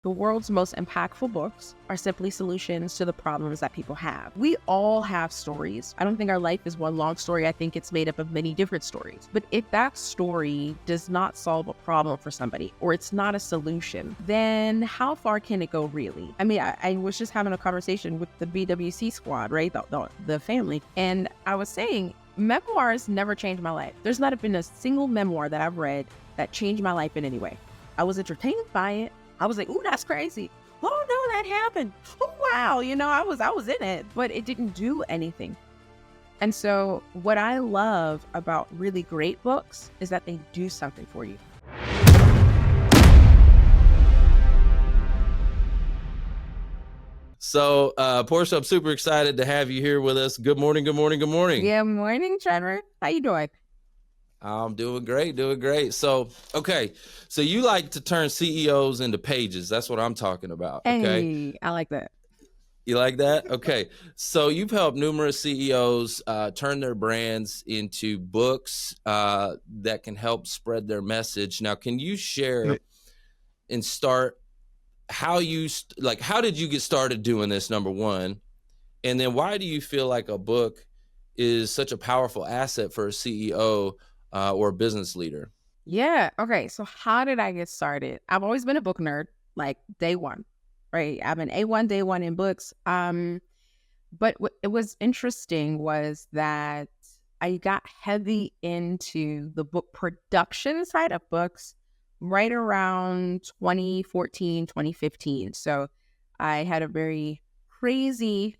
The world's most impactful books are simply solutions to the problems that people have. We all have stories. I don't think our life is one long story. I think it's made up of many different stories. But if that story does not solve a problem for somebody, or it's not a solution, then how far can it go really? I mean, I was just having a conversation with the BWC squad, right? The family. And I was saying, memoirs never changed my life. There's not been a single memoir that I've read that changed my life in any way. I was entertained by it. I was like, ooh, that's crazy. Oh no, that happened. Oh wow, I was in it, but it didn't do anything. And so what I love about really great books is that they do something for you. So, Porsché, I'm super excited to have you here with us. Good morning, good morning, good morning. Good morning, Trevor. How you doing? I'm doing great. So, okay. So you like to turn CEOs into pages. That's what I'm talking about. Okay. Hey, I like that. You like that? Okay. So you've helped numerous CEOs turn their brands into books that can help spread their message. Now, can you share and start how did you get started doing this, number one? And then why do you feel like a book is such a powerful asset for a CEO or a business leader? Yeah. Okay. So how did I get started? I've always been a book nerd, like day one, right? I've been A1 day one in books. But what it was interesting was that I got heavy into the book production side of books right around 2014, 2015. So I had a very crazy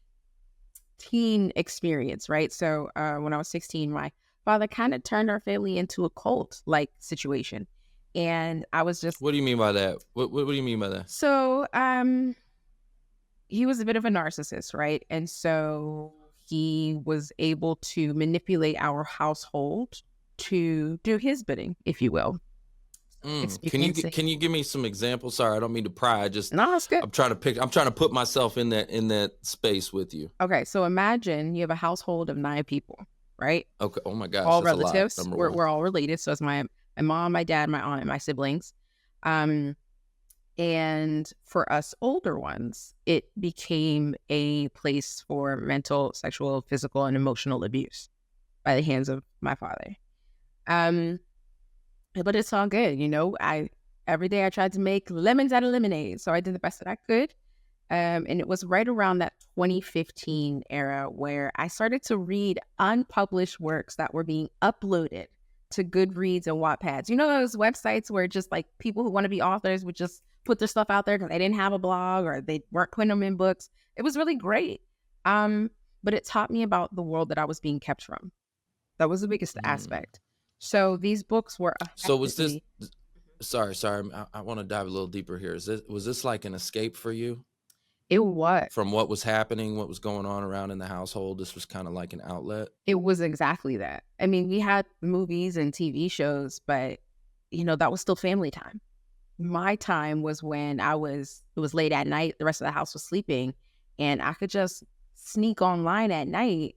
teen experience, right? So when I was 16, my father kind of turned our family into a cult-like situation. And I was just... What do you mean by that? What do you mean by that? So he was a bit of a narcissist, right? And so he was able to manipulate our household to do his bidding, if you will. Can you give me some examples? Sorry, I don't mean to pry. No, it's good. I'm trying to put myself in that space with you. Okay, so imagine you have a household of 9 people, right? Okay. Oh my gosh, all that's relatives. A lot, we're all related. So it's my mom, my dad, my aunt, and my siblings. And for us older ones, it became a place for mental, sexual, physical, and emotional abuse by the hands of my father. But it's all good, every day I tried to make lemons out of lemonade. So I did the best that I could. And it was right around that 2015 era where I started to read unpublished works that were being uploaded to Goodreads and Wattpads. You know those websites where just like people who want to be authors would just put their stuff out there because they didn't have a blog or they weren't putting them in books. It was really great. But it taught me about the world that I was being kept from. That was the biggest aspect. So these books were... So was this... Sorry. I want to dive a little deeper here. Was this like an escape for you? It was. From what was happening, what was going on around in the household, this was kind of like an outlet? It was exactly that. I mean, we had movies and TV shows, but, that was still family time. My time was when it was late at night, the rest of the house was sleeping, and I could just sneak online at night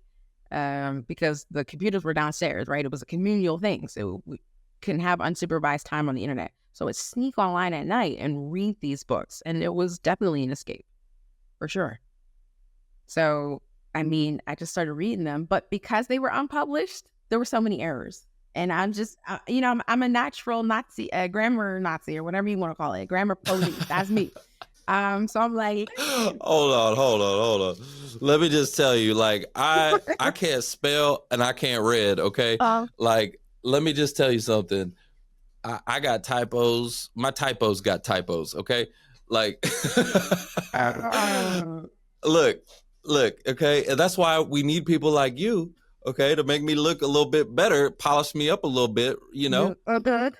because the computers were downstairs, right? It was a communal thing, so we couldn't have unsupervised time on the internet. So I'd sneak online at night and read these books, and it was definitely an escape. For sure. So, I mean, I just started reading them, but because they were unpublished, there were so many errors. And I'm just, I'm a natural Nazi, grammar Nazi, or whatever you want to call it, grammar police. That's me. So I'm like, hold on. Let me just tell you, like, I can't spell and I can't read. Okay, like, let me just tell you something. I got typos. My typos got typos. Okay. Like, look, okay. And that's why we need people like you, okay, to make me look a little bit better, polish me up a little bit, Okay.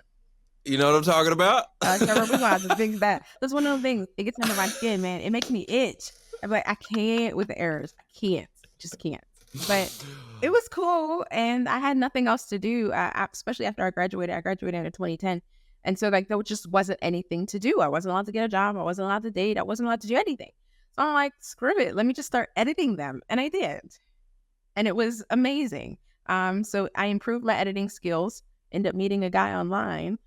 You know what I'm talking about? I can't remember the things that. That's one of those things. It gets under my skin, man. It makes me itch. I'm like, I can't with the errors. I can't. Just can't. But it was cool, and I had nothing else to do, especially after I graduated. I graduated in 2010. And so, like, there just wasn't anything to do. I wasn't allowed to get a job. I wasn't allowed to date. I wasn't allowed to do anything. So I'm like, screw it. Let me just start editing them. And I did. And it was amazing. So I improved my editing skills, ended up meeting a guy online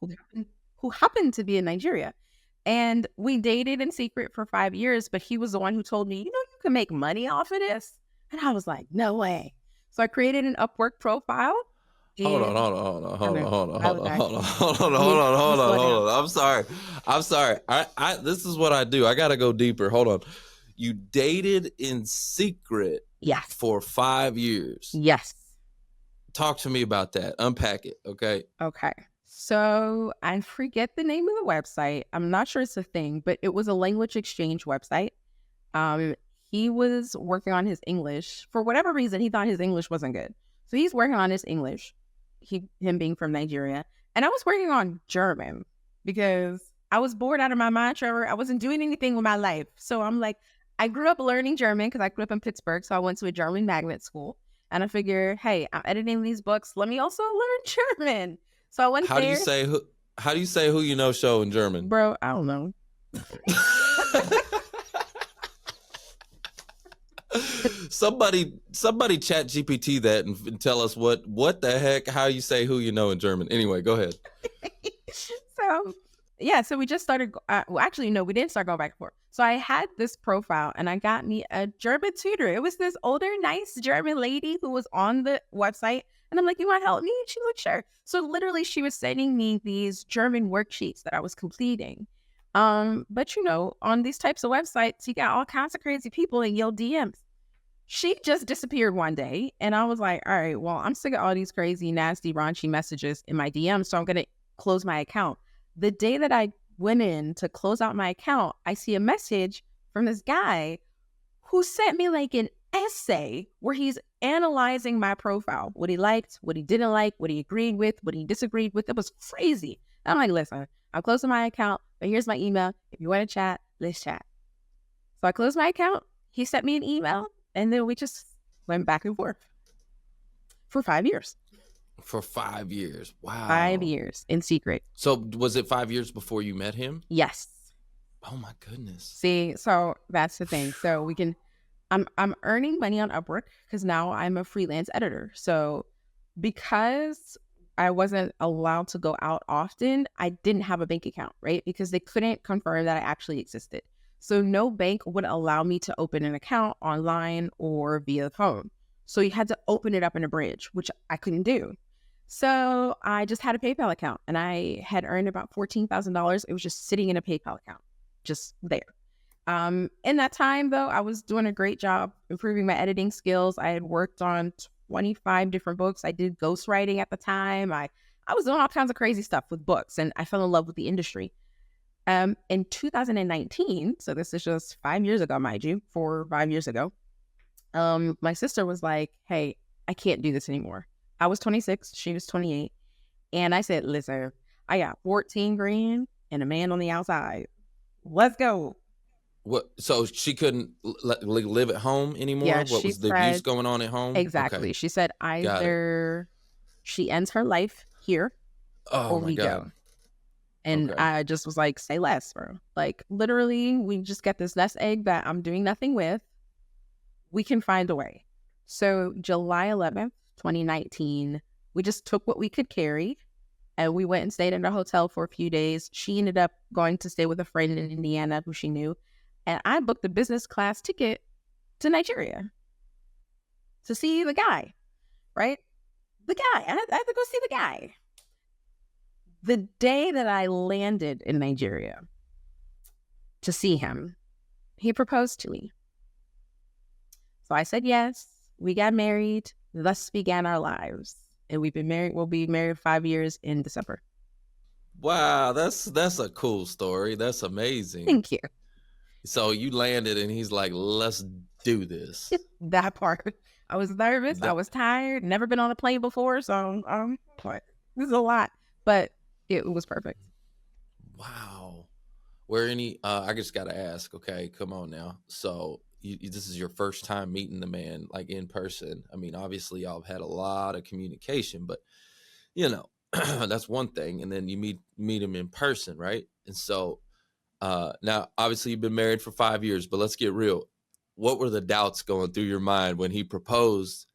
who happened to be in Nigeria. And we dated in secret for 5 years, but he was the one who told me, you can make money off of this. And I was like, no way. So I created an Upwork profile. Hold on. I'm sorry. This is what I do. I gotta go deeper. Hold on. You dated in secret for 5 years. Yes. Talk to me about that. Unpack it. Okay. So I forget the name of the website. I'm not sure it's a thing, but it was a language exchange website. He was working on his English. For whatever reason, he thought his English wasn't good. So he's working on his English, him being from Nigeria. And I was working on German because I was bored out of my mind, Trevor. I wasn't doing anything with my life. So I'm like, I grew up learning German because I grew up in Pittsburgh. So I went to a German magnet school. And I figured, hey, I'm editing these books. Let me also learn German. So I went there. How do you say who you know show in German? Bro, I don't know. Somebody chat GPT that and tell us what the heck, how you say who you know in German. Anyway, go ahead. So we just started, we didn't start going back and forth. So I had this profile and I got me a German tutor. It was this older, nice German lady who was on the website. And I'm like, you want to help me? She's like, sure. So literally she was sending me these German worksheets that I was completing. But on these types of websites, you got all kinds of crazy people in your DMs. She just disappeared one day. And I was like, all right, well, I'm sick of all these crazy, nasty, raunchy messages in my DMs. So I'm going to close my account. The day that I went in to close out my account, I see a message from this guy who sent me like an essay where he's analyzing my profile, what he liked, what he didn't like, what he agreed with, what he disagreed with. It was crazy. I'm like, listen, I'm closing my account, but here's my email. If you want to chat, let's chat. So I closed my account. He sent me an email, and then we just went back and forth for 5 years. For 5 years. Wow. 5 years in secret. So was it 5 years before you met him? Yes. Oh my goodness. See, so that's the thing. So I'm earning money on Upwork because now I'm a freelance editor. So because I wasn't allowed to go out often, I didn't have a bank account, right? Because they couldn't confirm that I actually existed. So no bank would allow me to open an account online or via phone. So you had to open it up in a bridge, which I couldn't do. So I just had a PayPal account and I had earned about $14,000. It was just sitting in a PayPal account, just there. In that time, though, I was doing a great job improving my editing skills. I had worked on 25 different books. I did ghostwriting at the time. I was doing all kinds of crazy stuff with books, and I fell in love with the industry. In 2019, so this is just 5 years ago, mind you, 4 or 5 years ago, my sister was like, hey, I can't do this anymore. I was 26, she was 28. And I said, listen, I got 14 grand and a man on the outside. Let's go. What? So she couldn't live at home anymore? Yeah, what was the abuse going on at home? Exactly. Okay. She said either she ends her life here or we go. And I just was like, say less, bro. Like literally, we just get this nest egg that I'm doing nothing with. We can find a way. So July 11th, 2019, we just took what we could carry and we went and stayed in a hotel for a few days. She ended up going to stay with a friend in Indiana who she knew. And I booked a business class ticket to Nigeria to see the guy, right? The guy. I had to go see the guy. The day that I landed in Nigeria to see him, he proposed to me. So I said yes. We got married. Thus began our lives. And we've been married. We'll be married 5 years in December. Wow, that's a cool story. That's amazing. Thank you. So you landed and he's like, let's do this. That part. I was nervous. I was tired. Never been on a plane before. So this is a lot. But it was perfect. Wow. Where I just got to ask, okay, come on now. So this is your first time meeting the man like in person. I mean, obviously y'all have had a lot of communication, but that's one thing. And then you meet him in person, right? And so now obviously you've been married for 5 years, but let's get real. What were the doubts going through your mind when he proposed?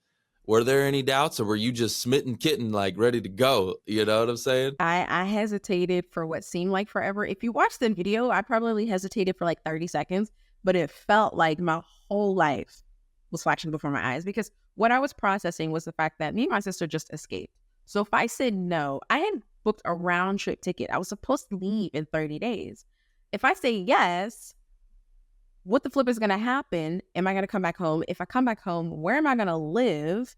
Were there any doubts, or were you just smitten kitten, like ready to go? You know what I'm saying? I hesitated for what seemed like forever. If you watch the video, I probably hesitated for like 30 seconds, but it felt like my whole life was flashing before my eyes, because what I was processing was the fact that me and my sister just escaped. So if I said no, I had booked a round trip ticket. I was supposed to leave in 30 days. If I say yes, what the flip is going to happen? Am I going to come back home? If I come back home, where am I going to live?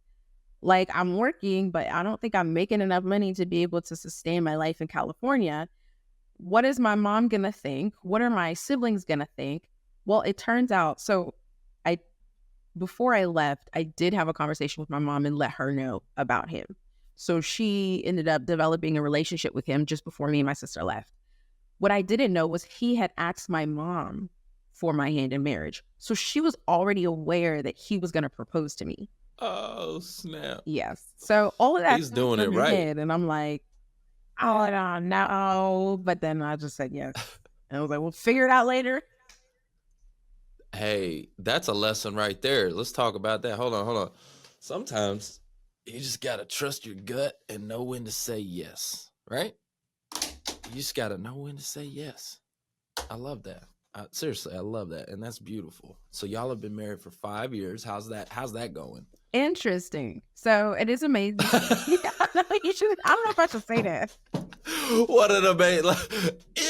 Like, I'm working, but I don't think I'm making enough money to be able to sustain my life in California. What is my mom going to think? What are my siblings going to think? Well, it turns out, before I left, I did have a conversation with my mom and let her know about him. So she ended up developing a relationship with him just before me and my sister left. What I didn't know was he had asked my mom for my hand in marriage. So she was already aware that he was going to propose to me. Oh, snap. Yes. So all of that. He's doing it right. And I'm like, oh, no. But then I just said yes. And I was like, we'll figure it out later. Hey, that's a lesson right there. Let's talk about that. Hold on. Sometimes you just got to trust your gut and know when to say yes, right? You just got to know when to say yes. I love that. Seriously, I love that. And that's beautiful. So y'all have been married for 5 years. How's that going? Interesting. So it is amazing. I don't know if I should say that. What an amazing,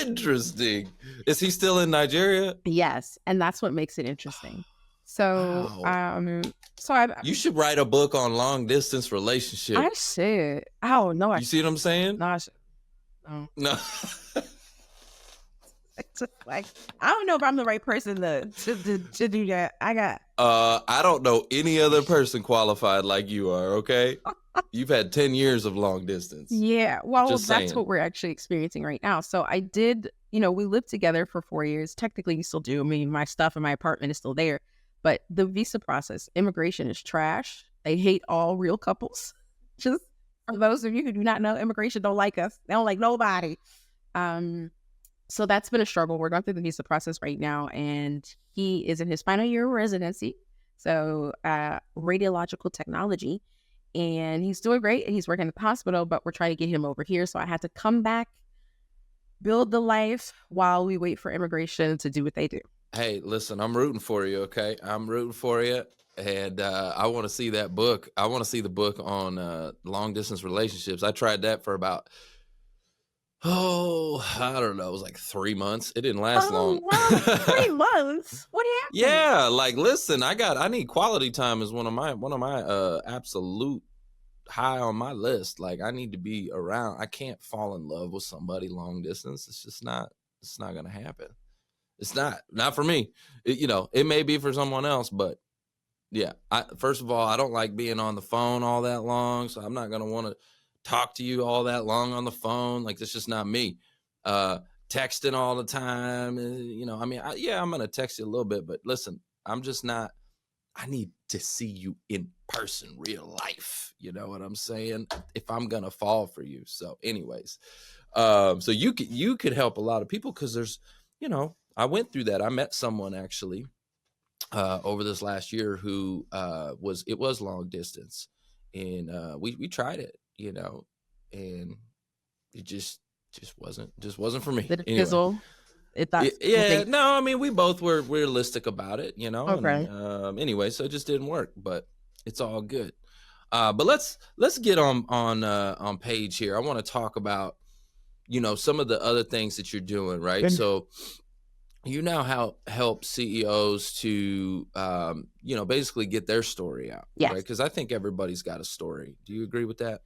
interesting. Is he still in Nigeria? Yes. And that's what makes it interesting. So, wow. You should write a book on long distance relationships. I should. Oh, no. You see what I'm saying? No, I should. No. Like, I don't know if I'm the right person to do that. I don't know any other person qualified like you are, okay? You've had 10 years of long distance. Yeah, well, Just that's saying. what we're actually experiencing right now. So I did, we lived together for 4 years. Technically, we still do. I mean, my stuff in my apartment is still there. But the visa process, immigration is trash. They hate all real couples. Just for those of you who do not know, immigration don't like us. They don't like nobody. So that's been a struggle. We're going through the visa process right now, and he is in his final year of residency. So radiological technology, and he's doing great. He's working at the hospital, but we're trying to get him over here. So I had to come back, build the life while we wait for immigration to do what they do. Hey, listen, I'm rooting for you, okay? I'm rooting for you, and I want to see that book. I want to see the book on long-distance relationships. I tried that for about, I don't know. It was like 3 months. It didn't last long. Wow, 3 months? What happened? Yeah, like, listen, I need quality time is one of my absolute high on my list. Like, I need to be around. I can't fall in love with somebody long distance. It's not going to happen. It's not for me. It may be for someone else, but yeah. First of all, I don't like being on the phone all that long, so I'm not going to want to talk to you all that long on the phone. Like, that's just not me. Texting all the time, I'm going to text you a little bit, but listen, I'm just not. I need to see you in person, real life. You know what I'm saying? If I'm going to fall for you. So anyways, so you could help a lot of people, because there's, I went through that. I met someone actually over this last year who was long distance, and we tried it, and it just wasn't for me. Did it anyway. fizzle? No, I mean, we both were realistic about it, Okay. And, anyway, so it just didn't work, but it's all good. But let's get on page here. I want to talk about, some of the other things that you're doing, right? So you now help CEOs to, basically get their story out, Yes. right? Because I think everybody's got a story. Do you agree with that?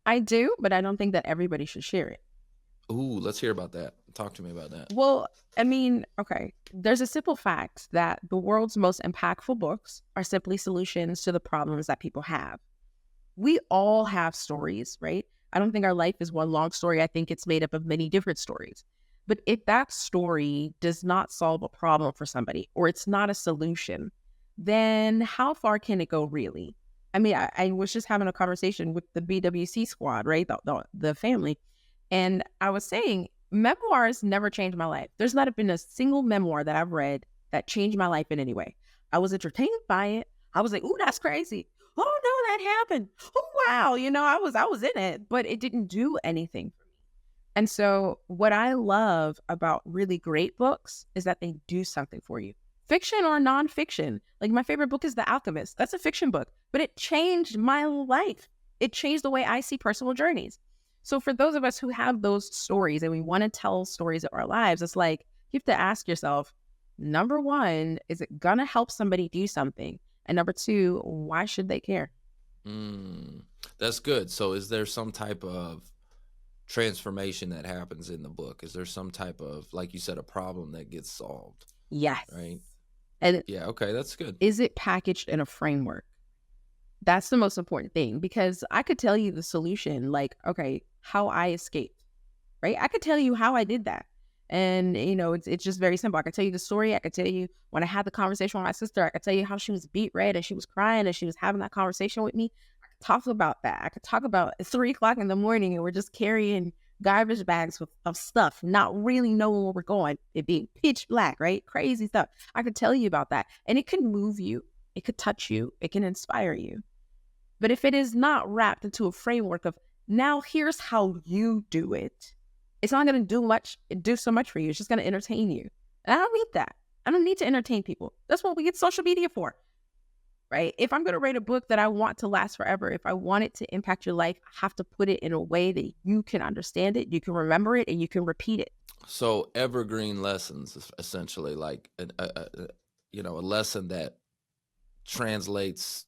I do, but I don't think that everybody should share it. Ooh, let's hear about that. Talk to me about that. Well, I mean, okay, there's a simple fact that the world's most impactful books are simply solutions to the problems that people have. We all have stories, right? I don't think our life is one long story. I think it's made up of many different stories. But if that story does not solve a problem for somebody, or it's not a solution, then how far can it go really? I mean, I was just having a conversation with the BWC squad, right? The family. And I was saying, memoirs never changed my life. There's not been a single memoir that I've read that changed my life in any way. I was entertained by it. I was like, ooh, that's crazy. Oh, no, that happen? Oh, wow. I was in it, but it didn't do anything for me. And so what I love about really great books is that they do something for you. Fiction or nonfiction. Like my favorite book is The Alchemist. That's a fiction book, but it changed my life. It changed the way I see personal journeys. So for those of us who have those stories and we want to tell stories of our lives, it's like you have to ask yourself, number one, is it going to help somebody do something? And number two, why should they care? That's good. So is there some type of transformation that happens in the book? Is there some type of, like you said, a problem that gets solved? Yes. Right. And yeah, okay, that's good. Is it packaged in a framework? That's the most important thing, because I could tell you the solution, like, okay, how I escaped, right? I could tell you how I did that. And, it's just very simple. I could tell you the story. I could tell you when I had the conversation with my sister, I could tell you how she was beat red and she was crying and she was having that conversation with me. I could talk about that. I could talk about it's 3:00 in the morning and we're just carrying garbage bags of stuff, not really knowing where we're going. It being pitch black, right? Crazy stuff. I could tell you about that. And it can move you. It could touch you. It can inspire you. But if it is not wrapped into a framework of, now here's how you do it, it's not going to do so much for you. It's just going to entertain you. And I don't need that. I don't need to entertain people. That's what we get social media for, right? If I'm going to write a book that I want to last forever, if I want it to impact your life, I have to put it in a way that you can understand it, you can remember it, and you can repeat it. So evergreen lessons is essentially like a lesson that translates,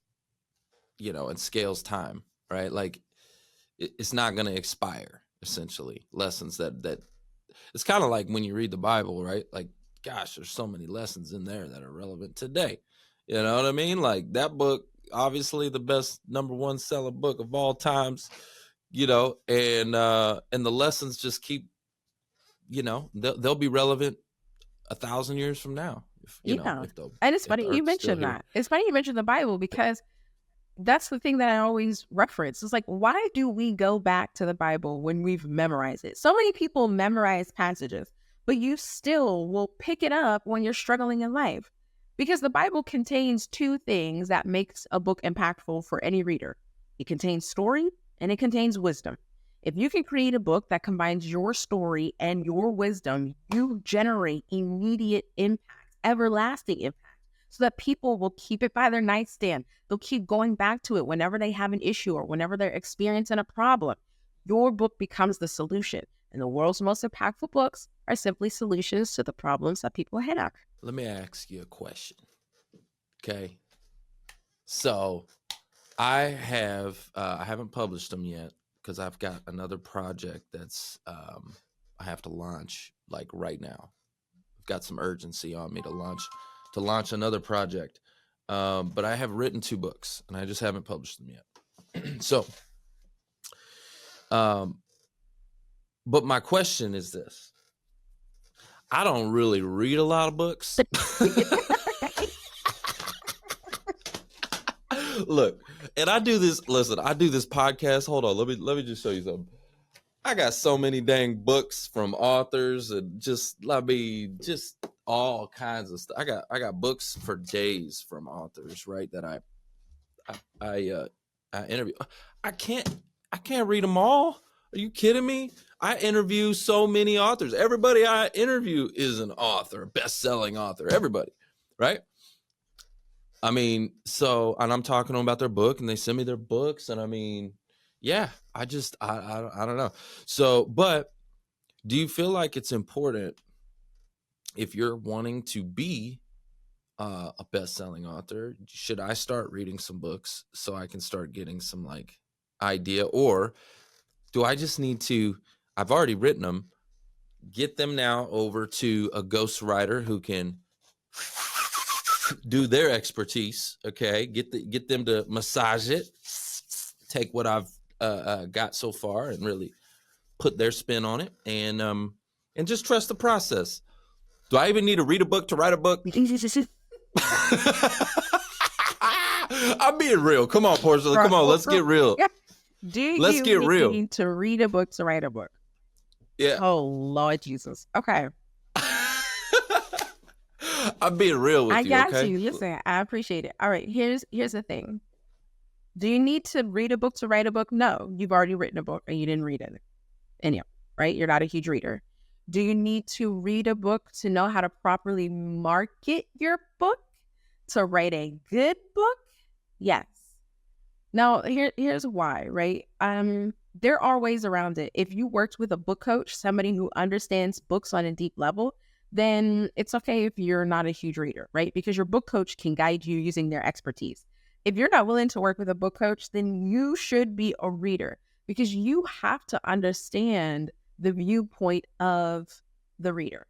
and scales time, right? Like it's not going to expire. Essentially, lessons that it's kind of like when you read the Bible, right? Like, gosh, there's so many lessons in there that are relevant today. You know what I mean? Like that book, obviously the best #1 selling book of all times. And the lessons just keep, they'll be relevant 1,000 years from now. And it's funny you mentioned that. It's funny you mentioned the Bible, because that's the thing that I always reference. It's like, why do we go back to the Bible when we've memorized it? So many people memorize passages, but you still will pick it up when you're struggling in life, because the Bible contains two things that makes a book impactful for any reader. It contains story and it contains wisdom. If you can create a book that combines your story and your wisdom, you generate immediate impact, everlasting impact, so that people will keep it by their nightstand. They'll keep going back to it whenever they have an issue or whenever they're experiencing a problem. Your book becomes the solution. And the world's most impactful books are simply solutions to the problems that people have. Let me ask you a question. Okay. So I haven't published them yet because I've got another project that's I have to launch like right now. I've got some urgency on me to launch another project. But I have written 2 books and I just haven't published them yet. So, but my question is this. I don't really read a lot of books. Look, and I do this podcast. Hold on. Let me just show you something. I got so many dang books from authors and just all kinds of stuff. I got books for days from authors, right? That I interview. I can't read them all. Are you kidding me? I interview so many authors. Everybody I interview is an author, best-selling author, everybody, right? I mean, and I'm talking to them about their book and they send me their books. And I mean, yeah, I don't know. So, but do you feel like it's important, if you're wanting to be a best-selling author, should I start reading some books so I can start getting some like idea, or do I just need to, I've already written them, get them now over to a ghostwriter who can do their expertise, okay? Get them to massage it, take what I've got so far and really put their spin on it, and just trust the process. Do I even need to read a book to write a book? I'm being real. Come on, Porsché. Come on, let's get real. Let's get real. Need to read a book to write a book? Yeah. Oh, Lord Jesus. Okay. I'm being real with you. I got you. Listen, I appreciate it. All right. Here's the thing. Do you need to read a book to write a book? No, you've already written a book and you didn't read it. Anyhow, right? You're not a huge reader. Do you need to read a book to know how to properly market your book? To write a good book? Yes. Now, here's why, right? There are ways around it. If you worked with a book coach, somebody who understands books on a deep level, then it's okay if you're not a huge reader, right? Because your book coach can guide you using their expertise. If you're not willing to work with a book coach, then you should be a reader, because you have to understand the viewpoint of the reader.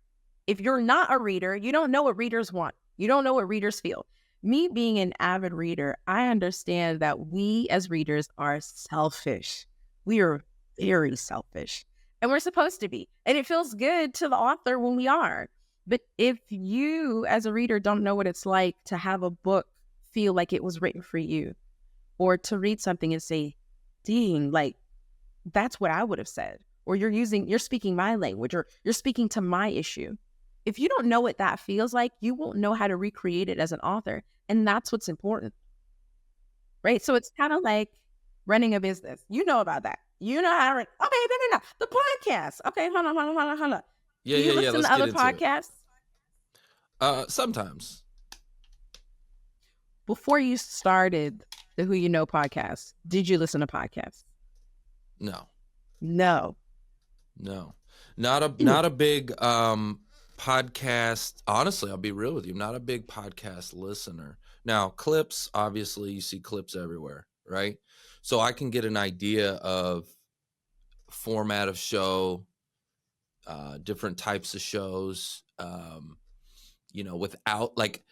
If you're not a reader, you don't know what readers want. You don't know what readers feel. Me being an avid reader, I understand that we as readers are selfish. We are very selfish, and we're supposed to be. And it feels good to the author when we are. But if you as a reader don't know what it's like to have a book feel like it was written for you, or to read something and say, dang, like that's what I would have said, or you're speaking my language, or you're speaking to my issue. If you don't know what that feels like, you won't know how to recreate it as an author. And that's what's important, right? So it's kind of like running a business. You know about that. You know how to run. Okay, no. The podcast. Okay, hold on. Yeah, Do you listen let's to other get into podcasts? Sometimes. Before you started the Who You Know podcast, did you listen to podcasts? No. No. Not a big podcast. Honestly, I'll be real with you. I'm not a big podcast listener. Now, clips, obviously you see clips everywhere, right? So I can get an idea of format of show, different types of shows, without like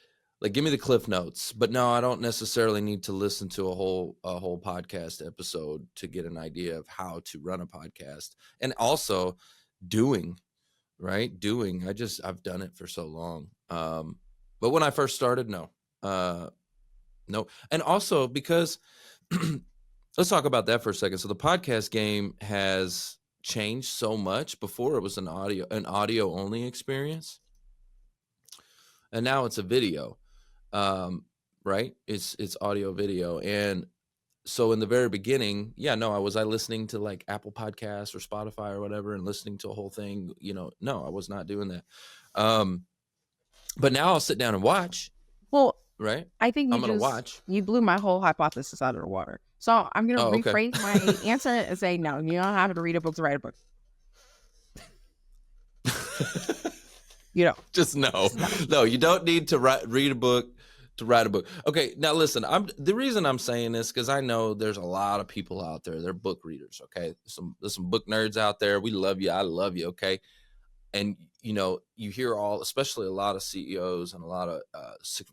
give me the cliff notes. But no, I don't necessarily need to listen to a whole podcast episode to get an idea of how to run a podcast. And also I've done it for so long. But when I first started, no. And also because let's talk about that for a second. So the podcast game has changed so much. Before it was an audio only experience, and now it's a video. Right? It's audio video. And so in the very beginning, was I listening to like Apple Podcasts or Spotify or whatever and listening to a whole thing? No, I was not doing that. But now I'll sit down and watch. Well, right? I think I'm going to watch. You blew my whole hypothesis out of the water. So I'm going to rephrase my answer and say, no, you don't have to read a book to write a book. Just no. No, you don't need to read a book to write a book. Okay, now listen, the reason I'm saying this because I know there's a lot of people out there. They're book readers, okay? There's some book nerds out there. We love you. I love you, okay? And, you hear especially a lot of CEOs and a lot of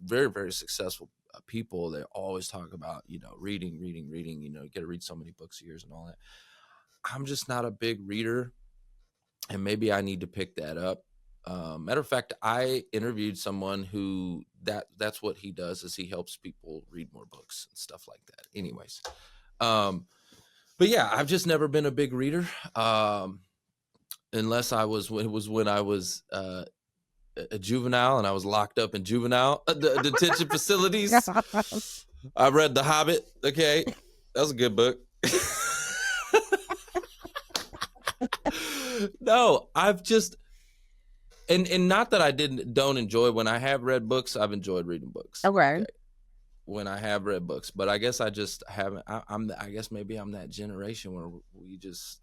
very, very successful people. They always talk about, reading, you got to read so many books a year and all that. I'm just not a big reader, and maybe I need to pick that up. Matter of fact, I interviewed someone who that's what he does is he helps people read more books and stuff like that. Anyways, but yeah, I've just never been a big reader. Unless when I was a juvenile and I was locked up in juvenile detention facilities. I read The Hobbit. Okay, that was a good book. No, I've just and not that I don't enjoy when I have read books. I've enjoyed reading books. Okay. When I have read books, but I guess I just haven't. I guess maybe I'm that generation where we just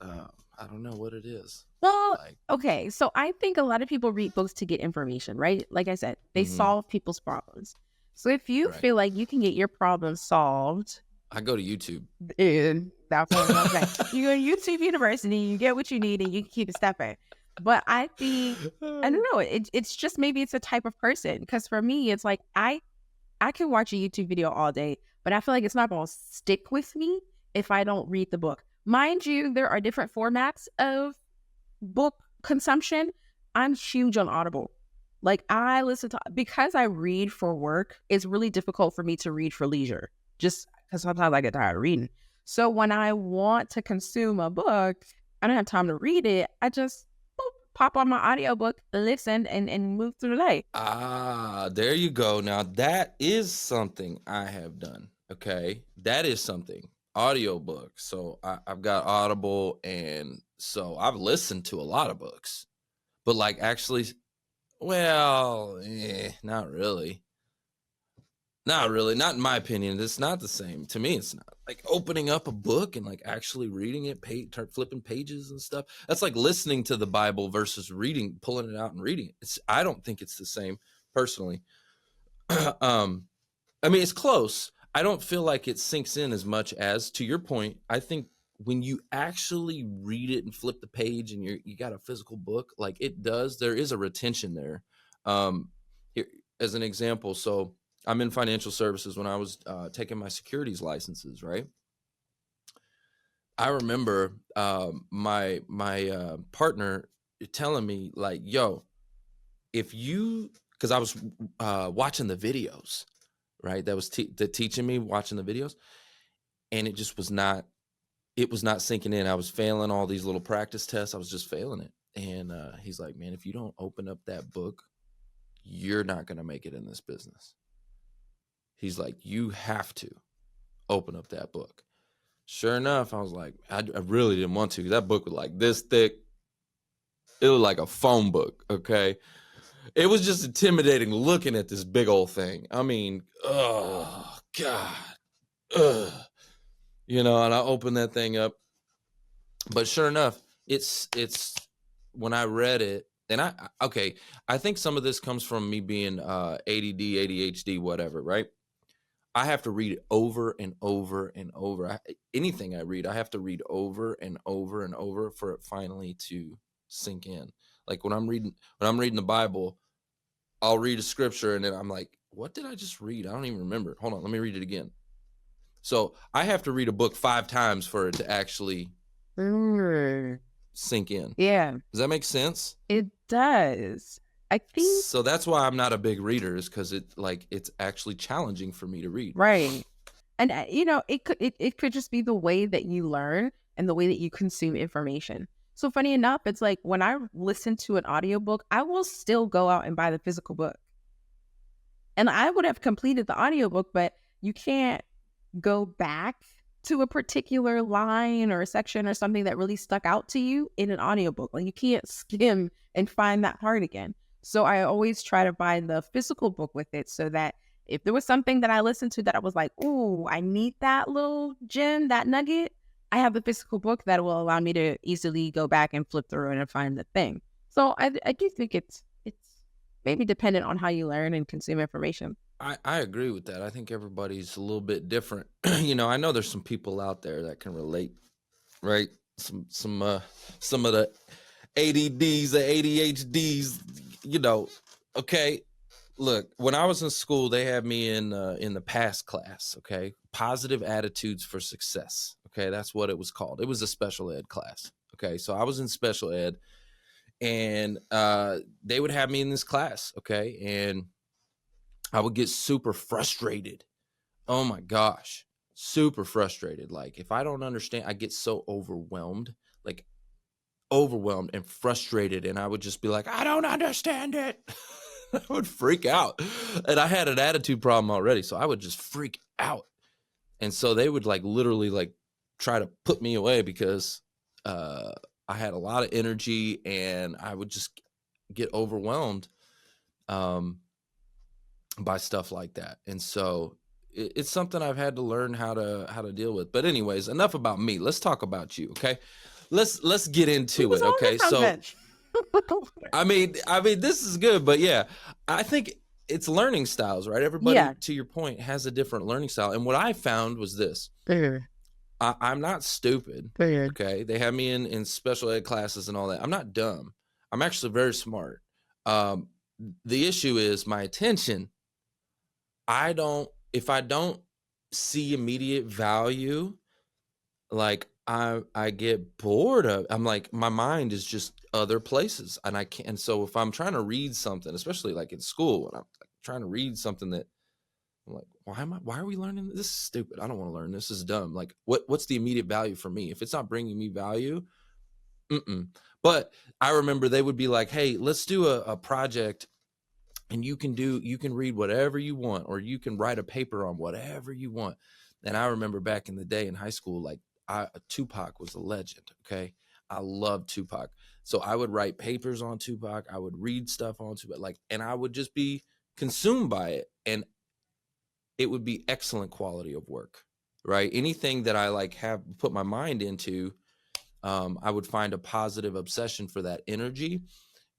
I don't know what it is. Well, okay, so I think a lot of people read books to get information, right? Like I said, they solve people's problems. So if you feel like you can get your problem solved, I go to YouTube. That's what I'm saying. You go to YouTube University, you get what you need, and you can keep it stepping. But I think I don't know. It's just maybe it's a type of person. Because for me, it's like I can watch a YouTube video all day, but I feel like it's not going to stick with me if I don't read the book. Mind you, there are different formats of book consumption. I'm huge on Audible. Like I listen to, because I read for work, it's really difficult for me to read for leisure, just because sometimes I get tired of reading. So when I want to consume a book, I don't have time to read it. I just pop on my audiobook, listen, and move through the day. There you go. Now that is something I have done. Okay, that is something. Audiobook. So I've got Audible, and so I've listened to a lot of books, but like actually, well, not really. Not really. Not in my opinion. It's not the same. To me, it's not. Like opening up a book and like actually reading it, flipping pages and stuff. That's like listening to the Bible versus pulling it out and reading it. I don't think it's the same personally. I mean, it's close. I don't feel like it sinks in as much as, to your point, I think when you actually read it and flip the page and you got a physical book, like it does, there is a retention there. Here, as an example, so I'm in financial services. When I was taking my securities licenses, right? I remember my partner telling me like, yo, because I was watching the videos, right? That was teaching me, watching the videos, and it just was not sinking in. I was failing all these little practice tests. I was just failing it. And he's like, man, if you don't open up that book, you're not going to make it in this business. He's like, you have to open up that book. Sure enough, I was like, I really didn't want to, because that book was like this thick. It was like a phone book, okay? It was just intimidating looking at this big old thing. I mean, oh, God. Ugh. You know, and I opened that thing up. But sure enough, it's when I read it, and I think some of this comes from me being ADD, ADHD, whatever, right? I have to read it over and over and over. Anything I read, I have to read over and over and over for it finally to sink in. Like when I'm reading the Bible, I'll read a scripture and then I'm like, what did I just read? I don't even remember. Hold on, let me read it again. So I have to read a book 5 times for it to actually sink in. Yeah. Does that make sense? It does. I think so. That's why I'm not a big reader, is because it's actually challenging for me to read. Right. And it could just be the way that you learn and the way that you consume information. So funny enough, it's like when I listen to an audiobook, I will still go out and buy the physical book. And I would have completed the audiobook, but you can't go back to a particular line or a section or something that really stuck out to you in an audiobook. Like you can't skim and find that part again. So I always try to buy the physical book with it, so that if there was something that I listened to that I was like, ooh, I need that little gem, that nugget, I have the physical book that will allow me to easily go back and flip through it and find the thing. So I do think it's maybe dependent on how you learn and consume information. I agree with that. I think everybody's a little bit different. You know, I know there's some people out there that can relate, right? Some of the ADDs, the ADHDs, you know. Okay, look, when I was in school, they had me in the past class, okay? Positive attitudes for success. Okay, that's what it was called. It was a special ed class. Okay, so I was in special ed, and they would have me in this class, okay? And I would get super frustrated. Oh my gosh, super frustrated. Like if I don't understand, I get so overwhelmed and frustrated. And I would just be like, I don't understand it. I would freak out. And I had an attitude problem already, so I would just freak out. And so they would like literally like try to put me away because I had a lot of energy and I would just get overwhelmed by stuff like that. And so it's something I've had to learn how to deal with. But anyways, enough about me. Let's talk about you. Okay. Let's get into it. Okay. So I mean, this is good, but yeah, I think it's learning styles, right? Everybody, to your point, has a different learning style. And what I found was this. I'm not stupid. Okay. They have me in special ed classes and all that. I'm not dumb. I'm actually very smart. The issue is my attention. If I don't see immediate value, like I get bored of, I'm like, my mind is just other places and I can't. And so if I'm trying to read something, especially like in school, and I'm like trying to read something that I'm like, why are we learning this? This is stupid. I don't want to learn. This is dumb. Like what's the immediate value for me? If it's not bringing me value, But I remember they would be like, hey, let's do a project and you can read whatever you want, or you can write a paper on whatever you want. And I remember back in the day in high school, like Tupac was a legend. Okay. I love Tupac. So I would write papers on Tupac. I would read stuff on Tupac, like, and I would just be consumed by it. And it would be excellent quality of work, right? Anything that I like have put my mind into, I would find a positive obsession for that energy,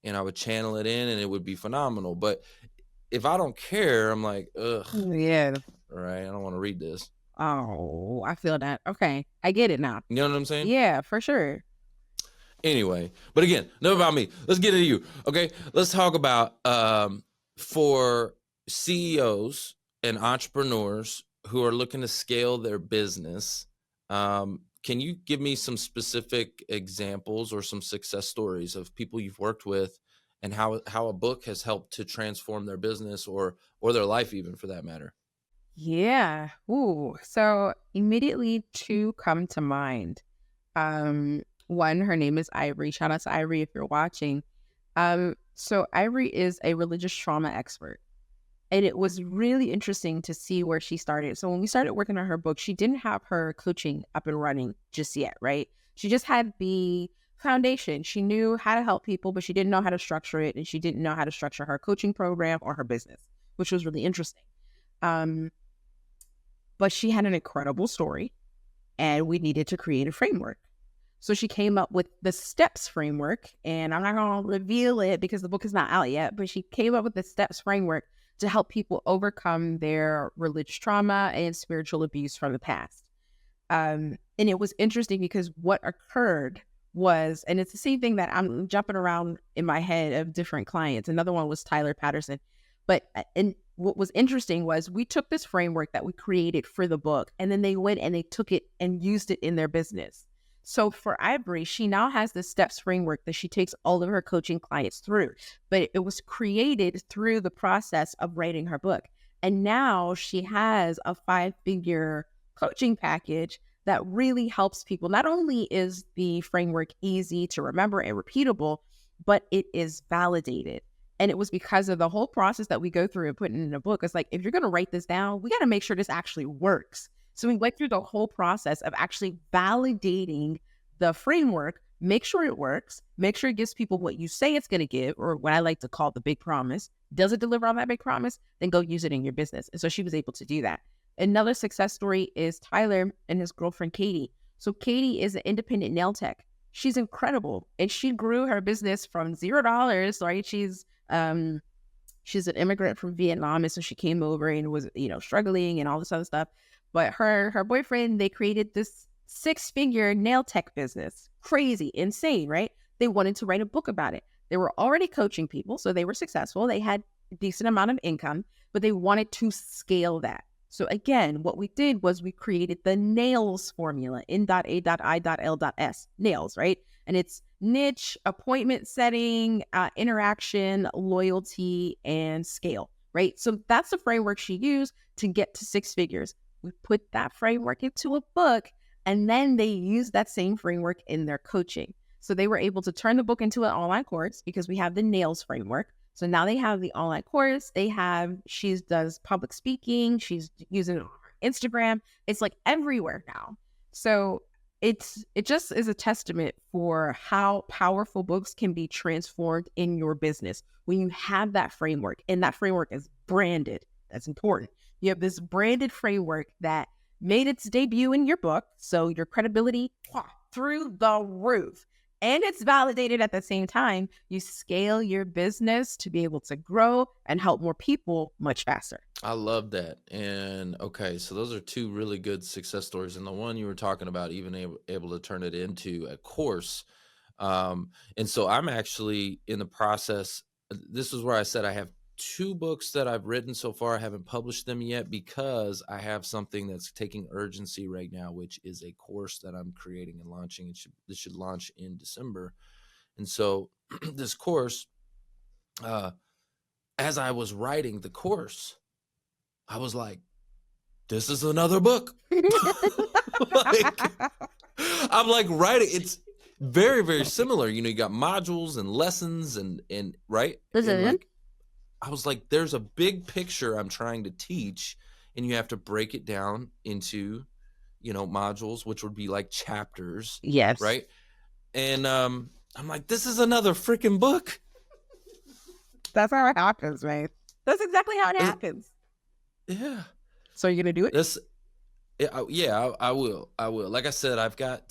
and I would channel it in, and it would be phenomenal. But if I don't care, I'm like, ugh, Yeah. all right, I don't want to read this. Oh, I feel that. Okay. I get it now. You know what I'm saying? Yeah, for sure. Anyway, but again, enough about me. Let's get into you. Okay. Let's talk about for CEOs and entrepreneurs who are looking to scale their business. Can you give me some specific examples or some success stories of people you've worked with, and how a book has helped to transform their business or their life, even, for that matter? Yeah. Ooh. So immediately two come to mind. One, her name is Ivory. Shout out to Ivory if you're watching. So Ivory is a religious trauma expert. And it was really interesting to see where she started. So when we started working on her book, she didn't have her coaching up and running just yet, right? She just had the foundation. She knew how to help people, but she didn't know how to structure it. And she didn't know how to structure her coaching program or her business, which was really interesting. But she had an incredible story, and we needed to create a framework. So she came up with the STEPS framework, and I'm not going to reveal it because the book is not out yet, but she came up with the STEPS framework to help people overcome their religious trauma and spiritual abuse from the past. And it was interesting because what occurred was, and it's the same thing that I'm jumping around in my head of different clients. Another one was Tyler Patterson. And what was interesting was we took this framework that we created for the book, and then they went and they took it and used it in their business. So for Ivory, she now has the STEPS framework that she takes all of her coaching clients through, but it was created through the process of writing her book. And now she has a 5-figure coaching package that really helps people. Not only is the framework easy to remember and repeatable, but it is validated. And it was because of the whole process that we go through and putting in a book. It's like, if you're going to write this down, we got to make sure this actually works. So we went through the whole process of actually validating the framework, make sure it works, make sure it gives people what you say it's going to give, or what I like to call the big promise. Does it deliver on that big promise? Then go use it in your business. And so she was able to do that. Another success story is Tyler and his girlfriend, Katie. So Katie is an independent nail tech. She's incredible. And she grew her business from $0, right? She's an immigrant from Vietnam. And so she came over and was, struggling and all this other stuff. But her boyfriend, they created this 6-figure nail tech business. Crazy, insane, right? They wanted to write a book about it. They were already coaching people, so they were successful. They had a decent amount of income, but they wanted to scale that. So again, what we did was we created the NAILS formula, N.A.I.L.S, nails, right? And it's niche, appointment setting, interaction, loyalty, and scale, right? So that's the framework she used to get to 6 figures. We put that framework into a book, and then they used that same framework in their coaching. So they were able to turn the book into an online course because we have the NAILS framework. So now they have the online course. She does public speaking. She's using it on Instagram. It's like everywhere now. So it just is a testament for how powerful books can be transformed in your business when you have that framework, and that framework is branded. That's important. You have this branded framework that made its debut in your book, so your credibility through the roof. And it's validated at the same time. You scale your business to be able to grow and help more people much faster. I love that. And okay, so those are 2 really good success stories. And the one you were talking about, even able to turn it into a course. And so I'm actually in the process. This is where I said I have 2 books that I've written so far. I haven't published them yet because I have something that's taking urgency right now, which is a course that I'm creating and launching. This should launch in December. And so this course, as I was writing the course, I was like, this is another book. I'm like writing. It's very, very similar. You got modules and lessons and right. Listen. And I was like, there's a big picture I'm trying to teach, and you have to break it down into, modules, which would be like chapters. Yes. Right. And I'm like, this is another freaking book. That's how it happens, right? That's exactly how it happens. Yeah. So you're going to do it? I will. Like I said, I've got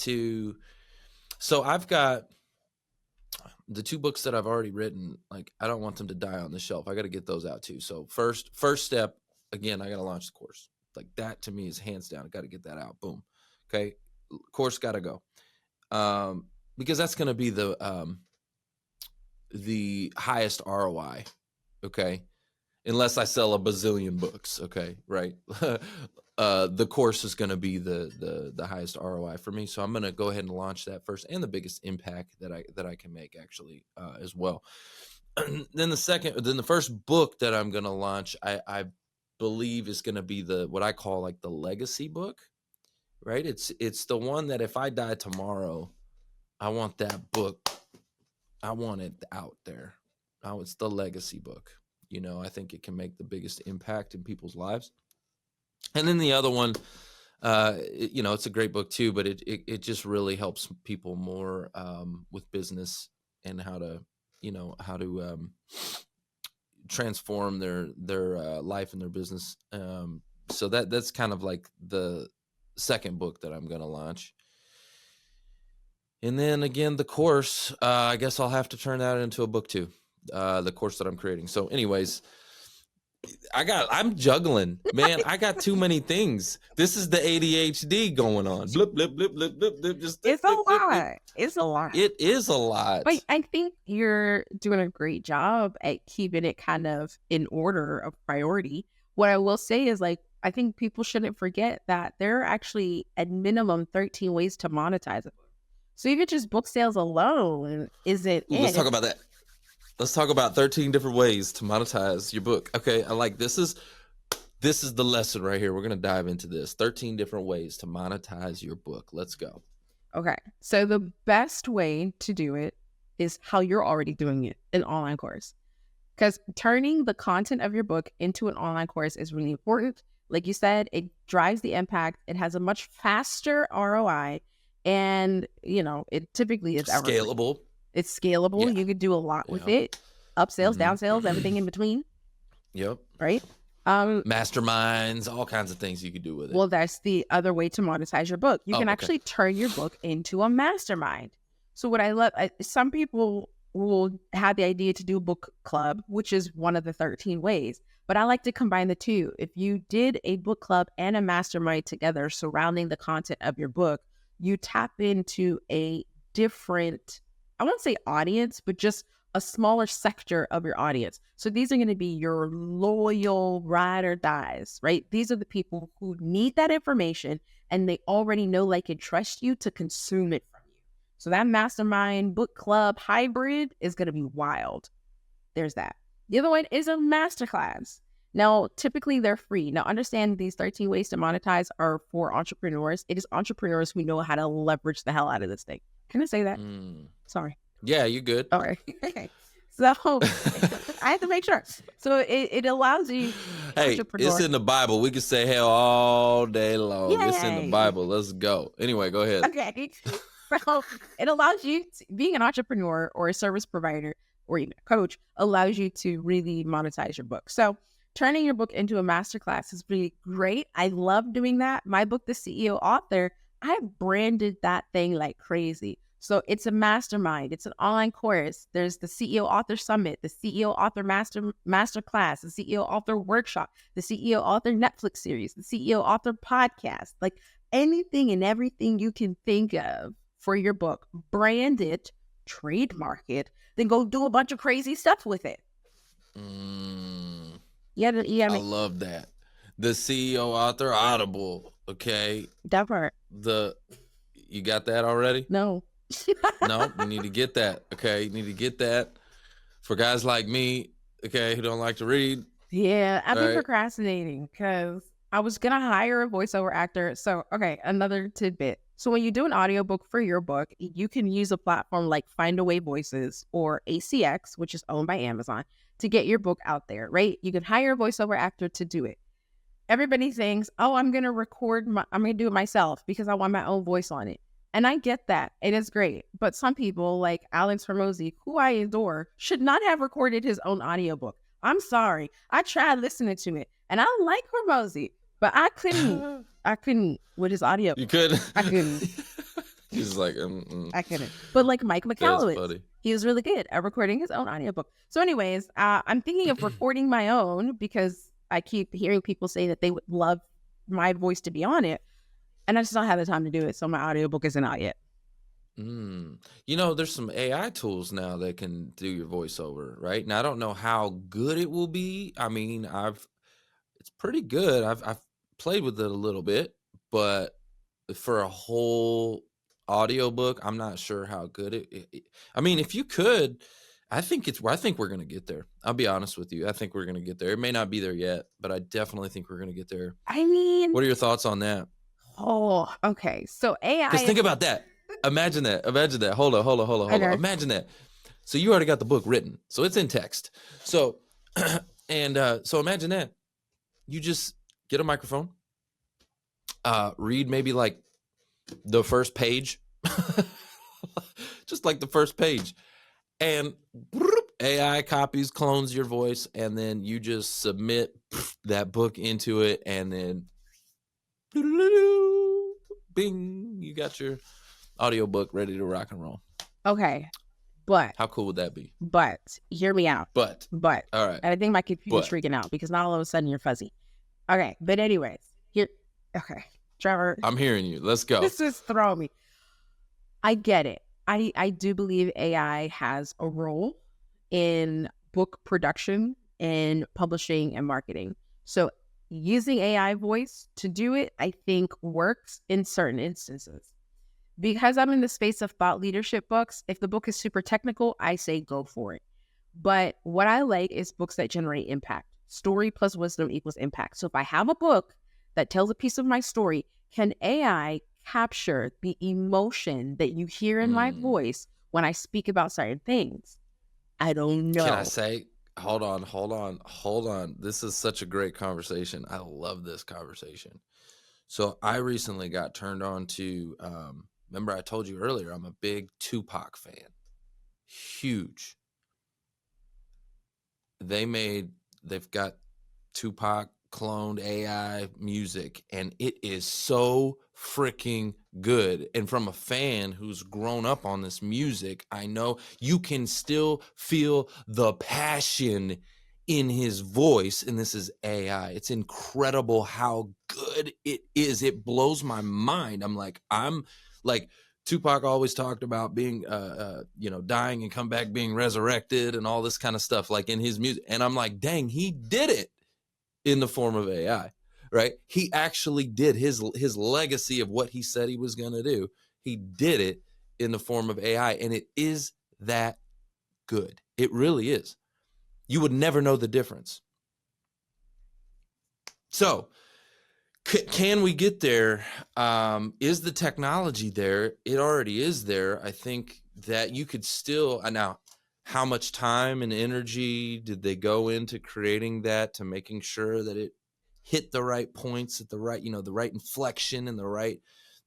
the 2 books that I've already written. Like, I don't want them to die on the shelf. I got to get those out too. So first step, again, I got to launch the course. Like, that to me is hands down. I got to get that out. Boom. Okay. Course got to go. Because that's going to be the highest ROI. Okay. Unless I sell a bazillion books. Okay. Right. The course is going to be the highest ROI for me. So I'm going to go ahead and launch that first, and the biggest impact that I can make, actually, as well. Then the first book that I'm going to launch, I believe is going to be what I call like the legacy book, right? It's the one that if I die tomorrow, I want that book. I want it out there. Oh, it's the legacy book. I think it can make the biggest impact in people's lives. And then the other one, it's a great book too, but it just really helps people more with business and how to transform their life and their business. So that's kind of like the second book that I'm going to launch. And then again, the course, I guess I'll have to turn that into a book too, the course that I'm creating. So anyways, I'm juggling, man. I got too many things. This is the ADHD going on. Blip, blip, blip, blip, blip, blip. It's a lot. It's a lot. It is a lot. But I think you're doing a great job at keeping it kind of in order of priority. What I will say is, like, I think people shouldn't forget that there are actually at minimum 13 ways to monetize it. So even just book sales alone isn't it. Let's talk about that. Let's talk about 13 different ways to monetize your book. Okay, I like this is the lesson right here. We're going to dive into this. 13 different ways to monetize your book. Let's go. Okay. So the best way to do it is how you're already doing it, an online course. Because turning the content of your book into an online course is really important. Like you said, it drives the impact. It has a much faster ROI. And, it typically is scalable. It's scalable. Yeah. You could do a lot with it. Up sales, down sales, everything in between. Yep. Right? Masterminds, all kinds of things you could do with it. Well, that's the other way to monetize your book. You can actually turn your book into a mastermind. So what I love, some people will have the idea to do a book club, which is one of the 13 ways. But I like to combine the two. If you did a book club and a mastermind together surrounding the content of your book, you tap into a different, I won't say audience, but just a smaller sector of your audience. So these are going to be your loyal ride or dies, right? These are the people who need that information and they already know, like, and trust you to consume it from you. So that mastermind book club hybrid is going to be wild. There's that. The other one is a masterclass. Now, typically they're free. Now, understand these 13 ways to monetize are for entrepreneurs. It is entrepreneurs who know how to leverage the hell out of this thing. Can I say that? Sorry. Yeah, you're good. All right. Okay. So I have to make sure. So it allows you. Hey, it's in the Bible. We can say hell all day long. Yay. It's in the Bible. Let's go. Anyway, go ahead. Okay. So it allows you being an entrepreneur or a service provider or even a coach allows you to really monetize your book. So turning your book into a masterclass is really great. I love doing that. My book, The CEO Author, I branded that thing like crazy. So it's a mastermind. It's an online course. There's the CEO Author Summit, the CEO Author Masterclass, the CEO Author Workshop, the CEO Author Netflix series, the CEO Author Podcast. Like anything and everything you can think of for your book, brand it, trademark it, then go do a bunch of crazy stuff with it. Yeah, I love that. The CEO Author Audible. Okay. That part. You got that already? No. No, you need to get that. Okay. You need to get that for guys like me, okay, who don't like to read. Yeah, I've been procrastinating because I was going to hire a voiceover actor. So, okay, another tidbit. So when you do an audiobook for your book, you can use a platform like Findaway Voices or ACX, which is owned by Amazon, to get your book out there, right? You can hire a voiceover actor to do it. Everybody thinks, oh, I'm going to do it myself because I want my own voice on it. And I get that. It is great. But some people like Alex Hormozy, who I adore, should not have recorded his own audiobook. I'm sorry. I tried listening to it and I like Hormozy, but I couldn't with his audio. You couldn't? I couldn't. He's like, I couldn't. But like Mike That's McCallowitz, funny. he was really good at recording his own audiobook. So anyways, I'm thinking of recording my own because I keep hearing people say that they would love my voice to be on it. And I just don't have the time to do it. So my audiobook isn't out yet. You know, there's some AI tools now that can do your voiceover, right? Now, I don't know how good it will be. I mean, it's pretty good. I've played with it a little bit, but for a whole audiobook, I'm not sure how good it I mean, if you could, I think we're going to get there. I'll be honest with you. I think we're going to get there. It may not be there yet, but I definitely think we're going to get there. I mean, what are your thoughts on that? Oh, okay. So AI. Because think about that. Imagine that. Hold on. Okay. Imagine that. So you already got the book written. So it's in text. So, so imagine that. You just get a microphone, read maybe like the first page, just like the first page, and AI copies, clones your voice, and then you just submit that book into it, and then bing, you got your audiobook ready to rock and roll. Okay. But how cool would that be? But hear me out. But all right. And I think my computer's freaking out because now all of a sudden you're fuzzy. Okay. But anyways, okay. Trevor. I'm hearing you. Let's go. This is throwing me. I get it. I do believe AI has a role in book production and publishing and marketing. So using AI voice to do it, I think works in certain instances. Because I'm in the space of thought leadership books, if the book is super technical, I say go for it. But what I like is books that generate impact. Story plus wisdom equals impact. So if I have a book that tells a piece of my story, can AI capture the emotion that you hear in my voice when I speak about certain things? I don't know. Can I say, hold on. This is such a great conversation. I love this conversation. So I recently got turned on to, remember I told you earlier, I'm a big Tupac fan. Huge. They've got Tupac cloned AI music, and it is so freaking good. And from a fan who's grown up on this music, I know you can still feel the passion in his voice, and this is AI. It's incredible how good it is. It blows my mind. I'm like Tupac always talked about being dying and come back being resurrected and all this kind of stuff, like in his music. And I'm like, dang, he did it in the form of AI, right? He actually did his legacy of what he said he was going to do. He did it in the form of AI, and it is that good. It really is. You would never know the difference. So can we get there? Is the technology there? It already is there. I think that you could still, now, how much time and energy did they go into creating that, to making sure that it hit the right points at the right, the right inflection and the right,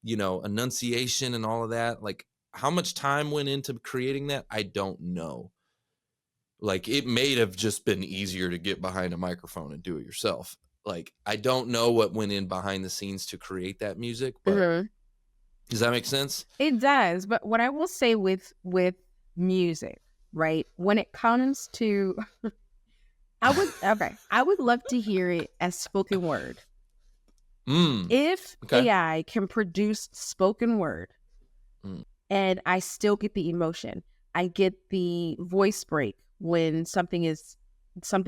enunciation and all of that? Like, how much time went into creating that? I don't know. Like, it may have just been easier to get behind a microphone and do it yourself. Like, I don't know what went in behind the scenes to create that music, but does that make sense? It does. But what I will say with music, right? When it comes to, I would love to hear it as spoken word. If AI can produce spoken word and I still get the emotion, I get the voice break when something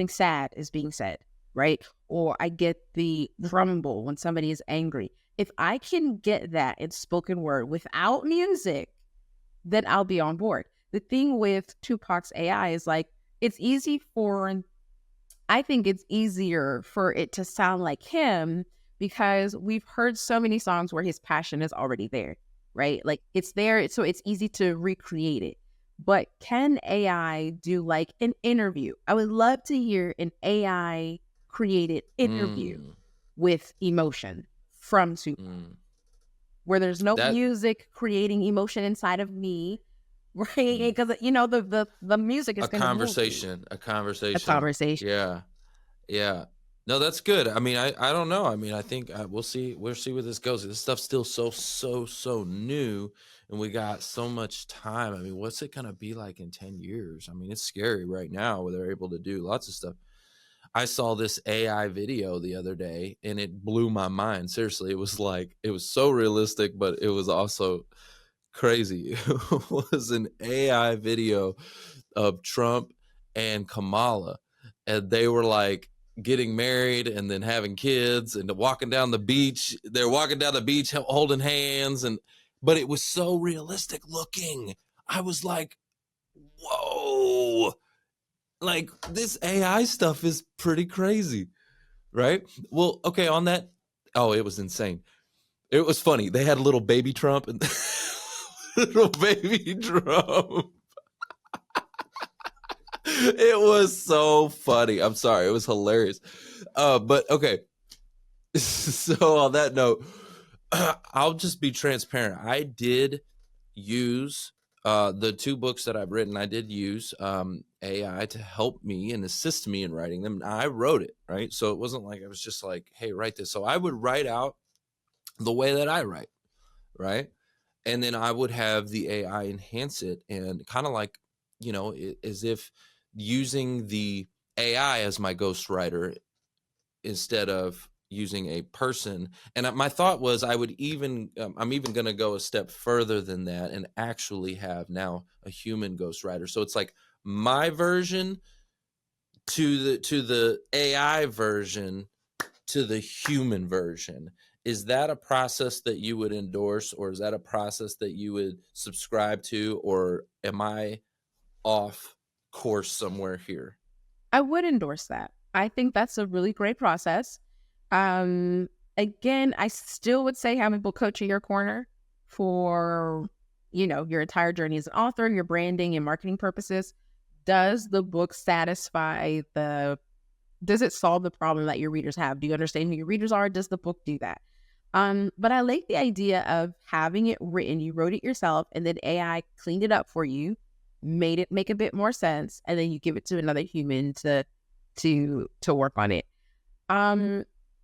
sad is being said, right? Or I get the rumble when somebody is angry. If I can get that in spoken word without music, then I'll be on board. The thing with Tupac's AI is I think it's easier for it to sound like him because we've heard so many songs where his passion is already there. right? Like it's there, so it's easy to recreate it. But can AI do like an interview? I would love to hear an AI created interview with emotion from Super, where there's no That music creating emotion inside of me, right? Because you know the music is a going to move you. conversation, a conversation, A conversation. yeah. Yeah. No, that's good. I mean, I don't know. I mean, I think we'll see where this goes. This stuff's still so new, and we got so much time. I mean, what's it going to be like in 10 years? I mean, it's scary right now where they're able to do lots of stuff. I saw this AI video the other day and it blew my mind. Seriously, it was so realistic, but it was also crazy. It was an AI video of Trump and Kamala, and they were like getting married and then having kids and walking down the beach. They're walking down the beach holding hands, but it was so realistic looking. I was like, whoa, like this AI stuff is pretty crazy, right? Well, okay, on that, oh, it was insane. It was funny. They had a little baby Trump and little baby Trump. It was so funny. I'm sorry. It was hilarious. But okay. So on that note, I'll just be transparent. I did use the 2 books that I've written. I did use AI to help me and assist me in writing them. I wrote it, right? So it wasn't like I was just like, hey, write this. So I would write out the way that I write, right? And then I would have the AI enhance it, and kind of like, you know, as if using the AI as my ghostwriter instead of using a person. And my thought was I'm even going to go a step further than that and actually have now a human ghostwriter. So it's like my version to the AI version to the human version. Is that a process that you would endorse, or is that a process that you would subscribe to, or am I off course somewhere here? I would endorse that. I think that's a really great process. Again, I still would say have a book coach in your corner for, you know, your entire journey as an author, your branding and marketing purposes. Does the book does it solve the problem that your readers have? Do you understand who your readers are? Does the book do that? But I like the idea of having it written. You wrote it yourself, and then AI cleaned it up for you, made it make a bit more sense, and then you give it to another human to work on it.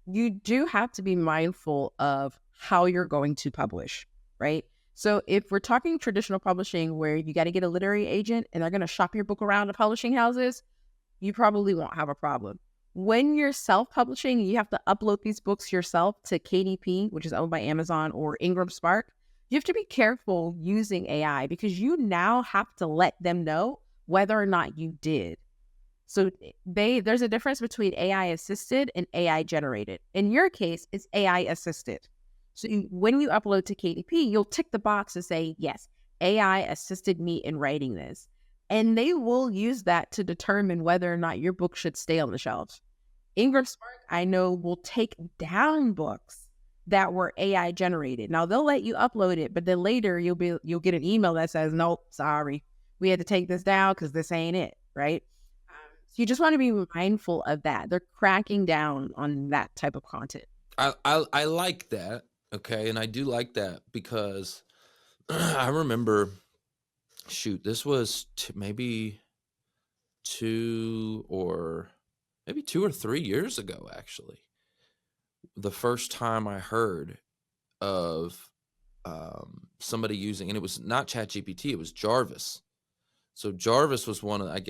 You do have to be mindful of how you're going to publish, right? So if we're talking traditional publishing where you got to get a literary agent and they're going to shop your book around to publishing houses, you probably won't have a problem. When you're self-publishing, you have to upload these books yourself to KDP, which is owned by Amazon, or Ingram Spark. You have to be careful using AI because you now have to let them know whether or not you did. So there's a difference between AI assisted and AI generated. In your case, it's AI assisted. So when you upload to KDP, you'll tick the box to say, yes, AI assisted me in writing this. And they will use that to determine whether or not your book should stay on the shelves. Ingram Spark, I know, will take down books that were AI generated. Now they'll let you upload it, but then later you'll get an email that says, nope, sorry, we had to take this down because this ain't it, right? So you just want to be mindful of that. They're cracking down on that type of content. I like that. Okay. And I do like that because I remember, shoot, this was maybe 2 or 3 years ago, actually. The first time I heard of somebody using, and it was not ChatGPT, it was Jarvis. So Jarvis was one of, I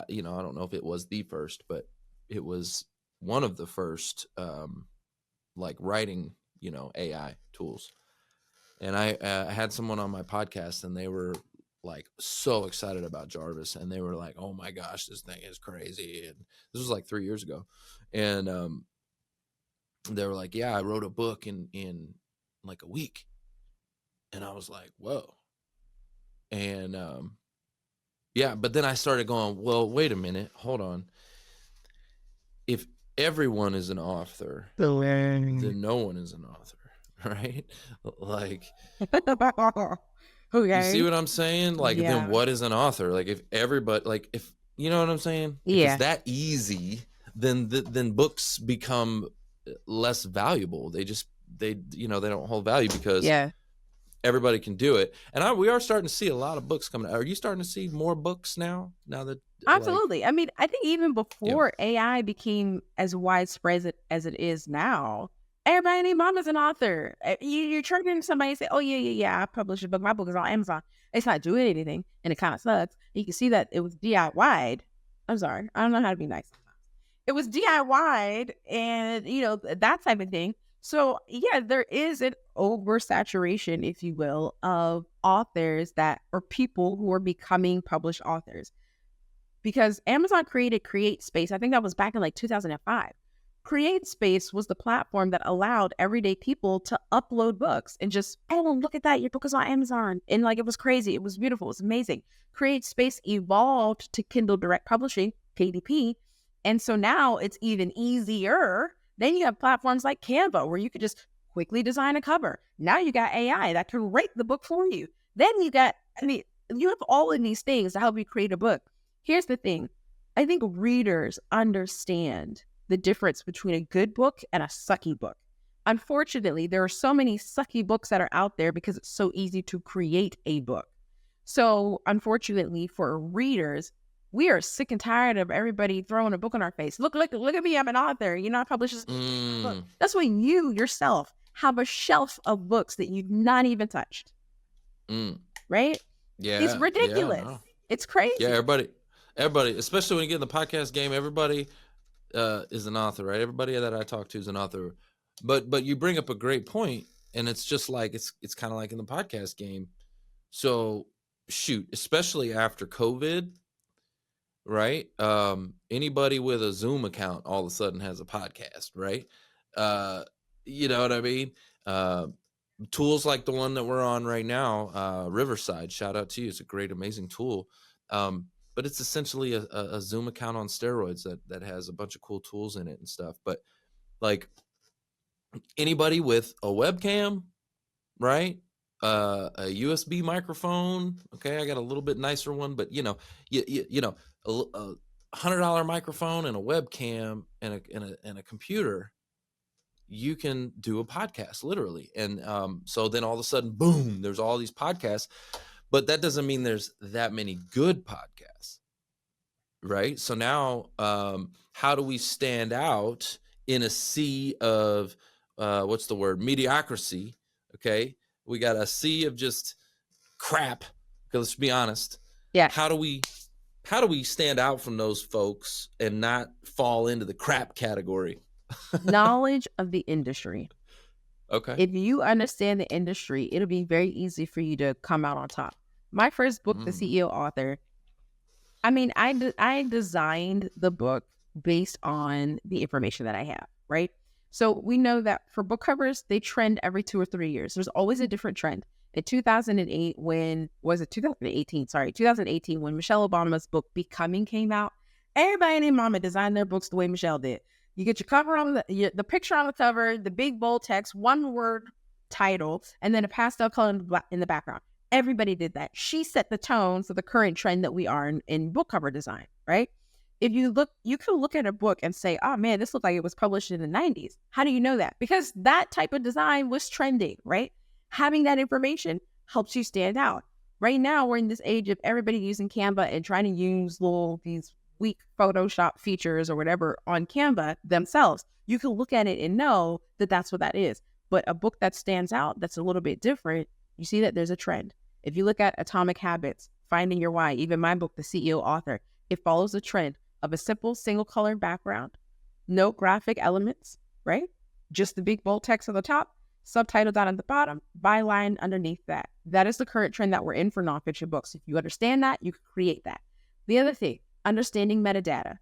don't know if it was the first, but it was one of the first like writing, AI tools. And I had someone on my podcast and they were like so excited about Jarvis, and they were like, oh my gosh, this thing is crazy. And this was like 3 years ago. And they were like, yeah, I wrote a book in like a week. And I was like, whoa. And yeah, but then I started going, well, wait a minute, hold on. If everyone is an author, then no one is an author, right? Like, you see Okay. what I'm saying? Like, then Yeah. what is an author? Like, if everybody, like, if you know what I'm saying, if it's Yeah. that easy, then books become less valuable. They they don't hold value because Yeah. everybody can do it. And we are starting to see a lot of books coming out. Are you starting to see more books now? Now that like, Absolutely. I mean, I think even yeah, before AI became as widespread as it is now, everybody named mom is an author. You're turning somebody and say, "Oh yeah, I published a book. My book is on Amazon." It's not doing anything, and it kind of sucks. You can see that it was DIY'd. I'm sorry, I don't know how to be nice. It was DIY'd, and that type of thing. So yeah, there is an oversaturation, if you will, of authors that or people who are becoming published authors because Amazon created Create Space. I think that was back in like 2005. Create Space was the platform that allowed everyday people to upload books and just, oh, look at that. Your book is on Amazon. And like, it was crazy. It was beautiful. It was amazing. Create Space evolved to Kindle Direct Publishing, KDP. And so now it's even easier. Then you have platforms like Canva where you could just quickly design a cover. Now you got AI that can rate the book for you. Then you have all of these things to help you create a book. Here's the thing. I think readers understand the difference between a good book and a sucky book. Unfortunately, there are so many sucky books that are out there because it's so easy to create a book. So unfortunately for readers, we are sick and tired of everybody throwing a book on our face. Look at me. I'm an author. I publish this book. That's when you yourself have a shelf of books that you've not even touched. Right? yeah, It's ridiculous. no. It's crazy. Yeah, everybody, especially when you get in the podcast game, everybody is an author, right? Everybody that I talk to is an author. But you bring up a great point, and it's just like it's kind of like in the podcast game. So shoot, especially after COVID, right? Anybody with a Zoom account all of a sudden has a podcast, right? You know what I mean? Tools like the one that we're on right now, Riverside, shout out to you. It's a great, amazing tool. But it's essentially a Zoom account on steroids that has a bunch of cool tools in it and stuff. But like anybody with a webcam, right? A USB microphone. Okay, I got a little bit nicer one, but you know, a $100 microphone and a webcam and a computer, you can do a podcast literally. And so then all of a sudden, boom, there's all these podcasts, but that doesn't mean there's that many good podcasts, right? So now how do we stand out in a sea of what's the word, mediocrity? Okay, we got a sea of just crap, because let's be honest. Yeah. How do we stand out from those folks and not fall into the crap category? Knowledge of the industry. Okay. If you understand the industry, it'll be very easy for you to come out on top. My first book, The CEO Author, I mean, I designed the book based on the information that I have, right? So we know that for book covers, they trend every 2 or 3 years. There's always a different trend. In 2018, when Michelle Obama's book Becoming came out, everybody named Mama designed their books the way Michelle did. You get your cover on the picture on the cover, the big bold text, one word title, and then a pastel color in the background. Everybody did that. She set the tone for the current trend that we are in book cover design, right? If you look, you can look at a book and say, oh man, this looked like it was published in the 90s. How do you know that? Because that type of design was trending, right? Having that information helps you stand out. Right now, we're in this age of everybody using Canva and trying to use these weak Photoshop features or whatever on Canva themselves. You can look at it and know that that's what that is. But a book that stands out, that's a little bit different, you see that there's a trend. If you look at Atomic Habits, Finding Your Why, even my book, The CEO Author, it follows a trend of a simple single color background, no graphic elements, right? Just the big bold text on the top, subtitle down at the bottom, byline underneath that. That is the current trend that we're in for nonfiction books. If you understand that, you can create that. The other thing, understanding metadata.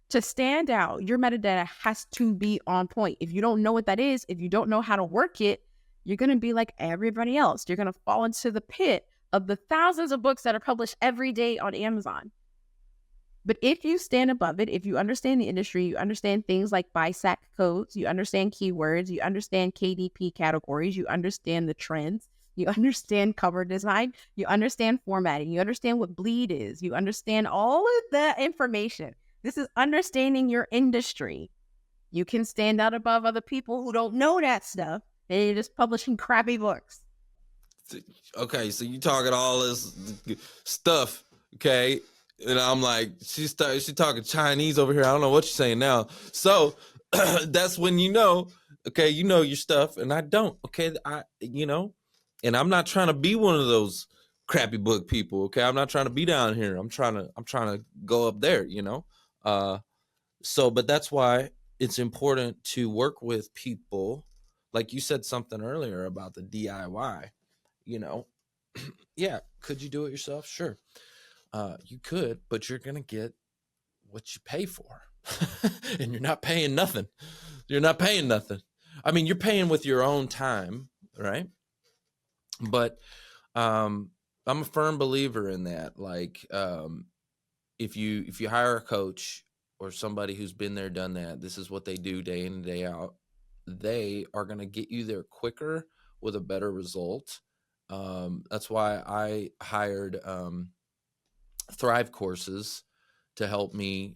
To stand out, your metadata has to be on point. If you don't know what that is, if you don't know how to work it, you're going to be like everybody else. You're going to fall into the pit of the thousands of books that are published every day on Amazon. But if you stand above it, if you understand the industry, you understand things like BISAC codes, you understand keywords, you understand KDP categories, you understand the trends, you understand cover design, you understand formatting, you understand what bleed is, you understand all of that information. This is understanding your industry. You can stand out above other people who don't know that stuff, and you're just publishing crappy books. Okay, so you talking all this stuff, okay? And I'm like, she's talking Chinese over here. I don't know what she's saying now. So that's when you know, okay, you know your stuff, and I don't. Okay, and I'm not trying to be one of those crappy book people. Okay, I'm not trying to be down here. I'm trying to go up there. So, but that's why it's important to work with people, like you said something earlier about the DIY. Yeah, could you do it yourself? Sure. You could, but you're going to get what you pay for. And you're not paying nothing. I mean, you're paying with your own time, right? But I'm a firm believer in that. Like, if you hire a coach or somebody who's been there, done that, this is what they do day in and day out, they are going to get you there quicker with a better result. That's why I hired Thrive Courses to help me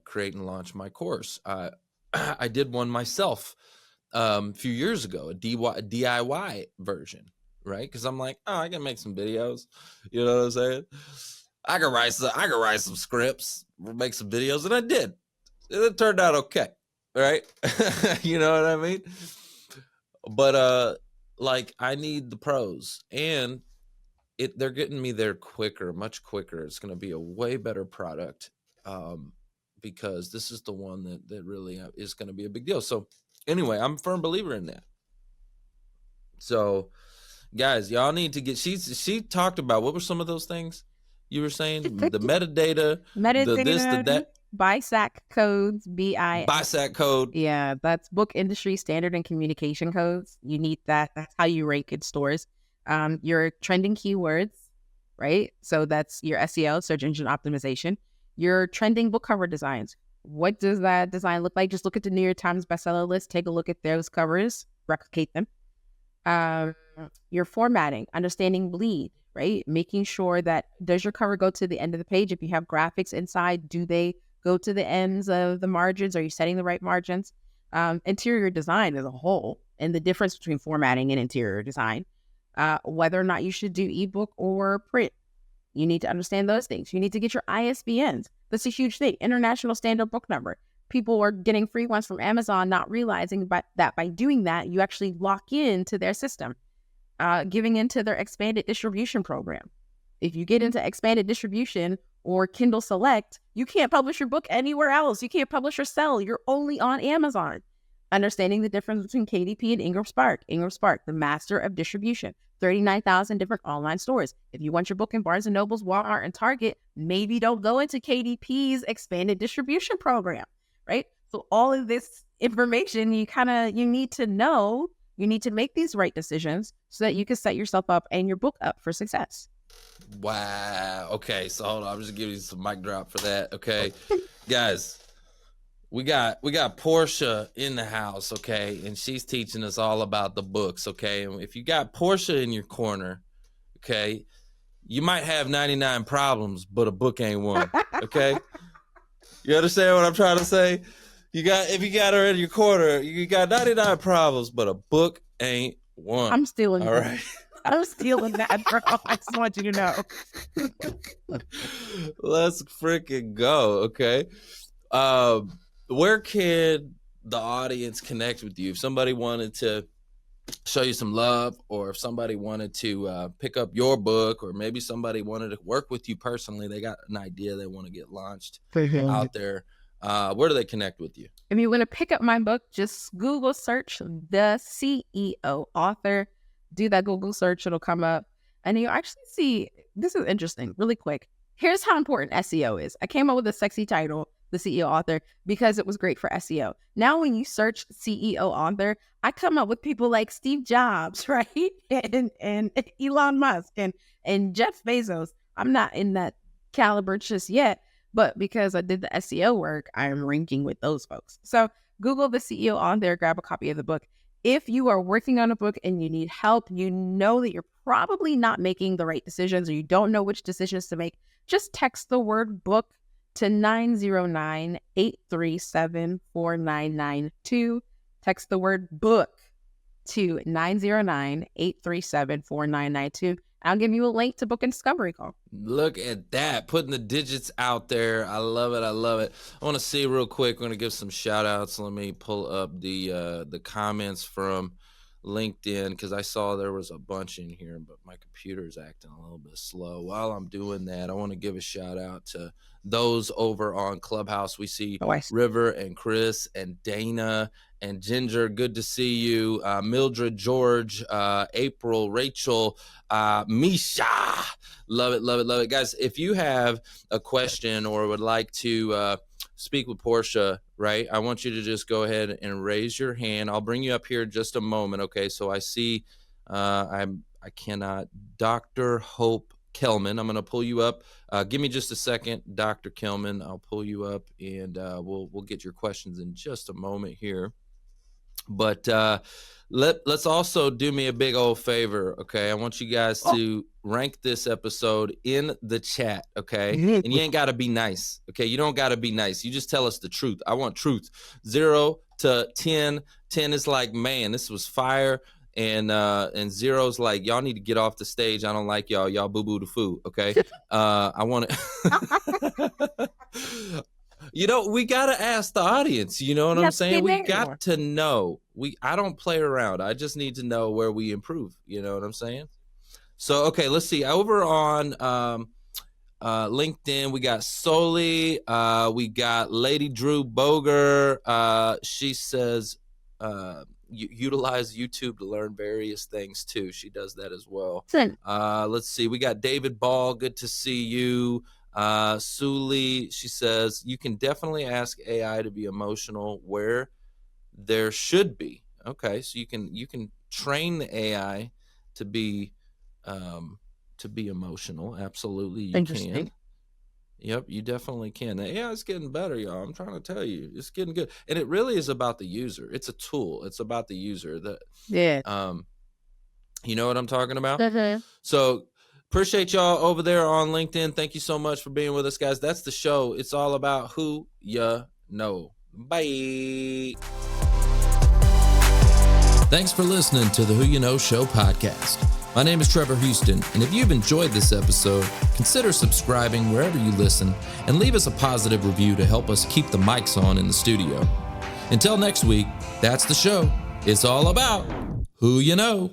create and launch my course. I did one myself a few years ago, a DIY version, right? Because I'm like, I can make some videos. You know what I'm saying? I can write some scripts, make some videos, and I did. It turned out okay, right? You know what I mean? But like, I need the pros, and they're getting me there quicker, much quicker. It's going to be a way better product, because this is the one that really is going to be a big deal. So anyway, I'm a firm believer in that. So guys, y'all need to get, she talked about, what were some of those things you were saying? The metadata, the this, the that. BISAC codes, BISAC code. Yeah, that's book industry standard and communication codes. You need that. That's how you rank in stores. Your trending keywords, right? So that's your SEO, search engine optimization. Your trending book cover designs. What does that design look like? Just look at the New York Times bestseller list. Take a look at those covers, replicate them. Your formatting, understanding bleed, right? Making sure that, does your cover go to the end of the page? If you have graphics inside, do they go to the ends of the margins? Are you setting the right margins? Interior design as a whole, and the difference between formatting and interior design. Whether or not you should do ebook or print. You need to understand those things. You need to get your ISBNs. That's a huge thing. International Standard Book Number. People are getting free ones from Amazon, not realizing that by doing that, you actually lock into their system, giving into their expanded distribution program. If you get into expanded distribution or Kindle Select, you can't publish your book anywhere else. You can't publish or sell. You're only on Amazon. Understanding the difference between KDP and Ingram Spark. Ingram Spark, the master of distribution. 39,000 different online stores. If you want your book in Barnes & Noble's, Walmart, and Target, maybe don't go into KDP's expanded distribution program, right? So all of this information, you need to know. You need to make these right decisions so that you can set yourself up and your book up for success. Wow. Okay, so hold on. I'm just giving you some mic drop for that. Okay, guys. We got Porsché in the house, okay, and she's teaching us all about the books, okay. And if you got Porsché in your corner, okay, you might have 99 problems, but a book ain't one, okay. You understand what I'm trying to say? If you got her in your corner, you got 99 problems, but a book ain't one. I'm stealing. All right. I'm stealing that, bro. I just want you to know. Let's freaking go, okay. Where can the audience connect with you? If somebody wanted to show you some love, or if somebody wanted to pick up your book, or maybe somebody wanted to work with you personally, they got an idea they want to get launched out there, where do they connect with you? If you want to pick up my book, just Google search the CEO author. Do that Google search, it'll come up. And you actually see, this is interesting, really quick. Here's how important SEO is. I came up with a sexy title, the CEO author, because it was great for SEO. Now, when you search CEO author, I come up with people like Steve Jobs, right? And Elon Musk and Jeff Bezos. I'm not in that caliber just yet, But because I did the SEO work, I'm ranking with those folks. So Google the CEO on there, grab a copy of the book. If you are working on a book and you need help, you know that you're probably not making the right decisions or you don't know which decisions to make, just text the word book to 909-837-4992. Text the word book to 909-837-4992. I'll give you a link to book and discovery call. Look at that, putting the digits out there. I love it. I love it. I want to see real quick. We're going to give some shout outs. Let me pull up the comments from LinkedIn because I saw there was a bunch in here, but my computer's acting a little bit slow. While I'm doing that, I want to give a shout out to those over on Clubhouse. We see River and Chris and Dana and Ginger. Good to see you. Mildred, George, April, Rachel, Misha. Love it, love it, love it. Guys, if you have a question or would like to speak with Porsché, right, I want you to just go ahead and raise your hand. I'll bring you up here in just a moment, okay? So I see I cannot, Dr. Hope Kelman. I'm going to pull you up. Give me just a second, Dr. Kelman. I'll pull you up, and we'll get your questions in just a moment here. But let's also do me a big old favor, okay? I want you guys to rank this episode in the chat, okay? And you ain't got to be nice, okay? You don't got to be nice. You just tell us the truth. I want truth. 0 to 10. 10 is like, man, this was fire. And 0 is like, y'all need to get off the stage. I don't like y'all. Y'all boo-boo the foo, okay? I want to... You know, we got to ask the audience, you know what I'm saying? We got to know. I don't play around. I just need to know where we improve, you know what I'm saying? So, okay, let's see. Over on LinkedIn, we got Soli. We got Lady Drew Boger. She says, utilize YouTube to learn various things, too. She does that as well. Let's see. We got David Ball. Good to see you. Suli, she says, you can definitely ask AI to be emotional where there should be. Okay, so you can train the AI to be emotional. Absolutely, you can. Yep, you definitely can. The AI is getting better, y'all. I'm trying to tell you, it's getting good, and it really is about the user. It's a tool. It's about the user. You know what I'm talking about? Mm-hmm. So. Appreciate y'all over there on LinkedIn. Thank you so much for being with us, guys. That's the show. It's all about who you know. Bye. Thanks for listening to the Who You Know Show podcast. My name is Trevor Houston, and if you've enjoyed this episode, consider subscribing wherever you listen and leave us a positive review to help us keep the mics on in the studio. Until next week, that's the show. It's all about who you know.